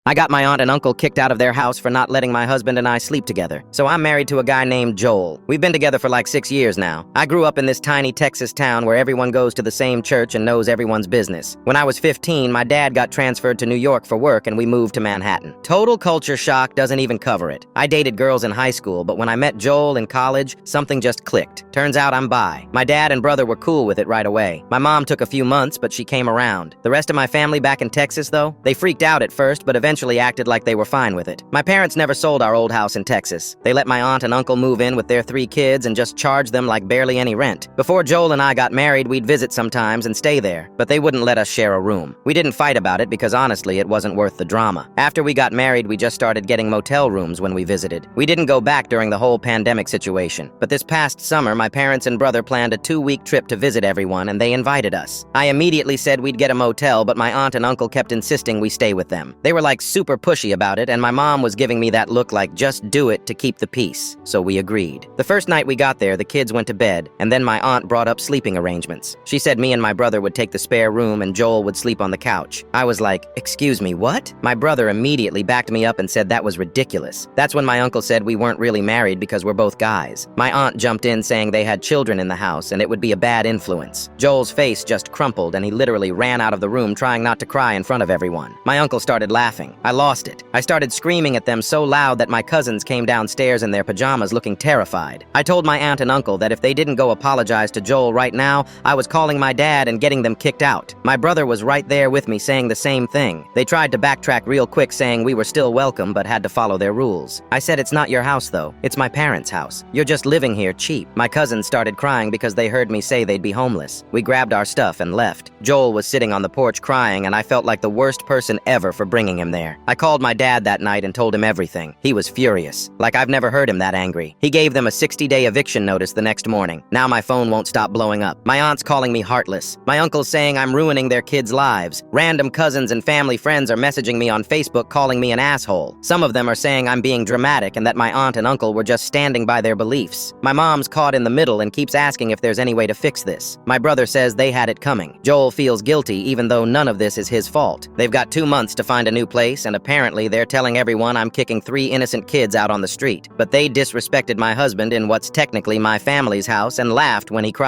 I got my aunt and uncle kicked out of their house for not letting my husband and I sleep together. So I'm married to a guy named Joel. We've been together for like 6 years now. I grew up in this tiny Texas town where everyone goes to the same church and knows everyone's business. When I was 15, my dad got transferred to New York for work and we moved to Manhattan. Total culture shock doesn't even cover it. I dated girls in high school, but when I met Joel in college, something just clicked. Turns out I'm bi. My dad and brother were cool with it right away. My mom took a few months, but she came around. The rest of my family back in Texas, though, they freaked out at first, but eventually acted like they were fine with it. My parents never sold our old house in Texas. They let my aunt and uncle move in with their 3 kids and just charged them like barely any rent. Before Joel and I got married, we'd visit sometimes and stay there, but they wouldn't let us share a room. We didn't fight about it because honestly, it wasn't worth the drama. After we got married, we just started getting motel rooms when we visited. We didn't go back during the whole pandemic situation, but this past summer, my parents and brother planned a 2-week trip to visit everyone and they invited us. I immediately said we'd get a motel, but my aunt and uncle kept insisting we stay with them. They were like super pushy about it, and my mom was giving me that look like just do it to keep the peace, so we agreed. The first night we got there, the kids went to bed, and then my aunt brought up sleeping arrangements. She said me and my brother would take the spare room and Joel would sleep on the couch. I was like, excuse me, what? My brother immediately backed me up and said that was ridiculous. That's when my uncle said we weren't really married because we're both guys. My aunt jumped in saying they had children in the house and it would be a bad influence. Joel's face just crumpled and he literally ran out of the room trying not to cry in front of everyone. My uncle started laughing. I lost it. I started screaming at them so loud that my cousins came downstairs in their pajamas looking terrified. I told my aunt and uncle that if they didn't go apologize to Joel right now, I was calling my dad and getting them kicked out. My brother was right there with me saying the same thing. They tried to backtrack real quick saying we were still welcome but had to follow their rules. I said it's not your house though. It's my parents' house. You're just living here cheap. My cousins started crying because they heard me say they'd be homeless. We grabbed our stuff and left. Joel was sitting on the porch crying and I felt like the worst person ever for bringing him there. I called my dad that night and told him everything. He was furious. Like I've never heard him that angry. He gave them a 60-day eviction notice the next morning. Now my phone won't stop blowing up. My aunt's calling me heartless. My uncle's saying I'm ruining their kids' lives. Random cousins and family friends are messaging me on Facebook calling me an asshole. Some of them are saying I'm being dramatic and that my aunt and uncle were just standing by their beliefs. My mom's caught in the middle and keeps asking if there's any way to fix this. My brother says they had it coming. Joel feels guilty even though none of this is his fault. They've got 2 months to find a new place and apparently they're telling everyone I'm kicking 3 innocent kids out on the street. But they disrespected my husband in what's technically my family's house and laughed when he cried.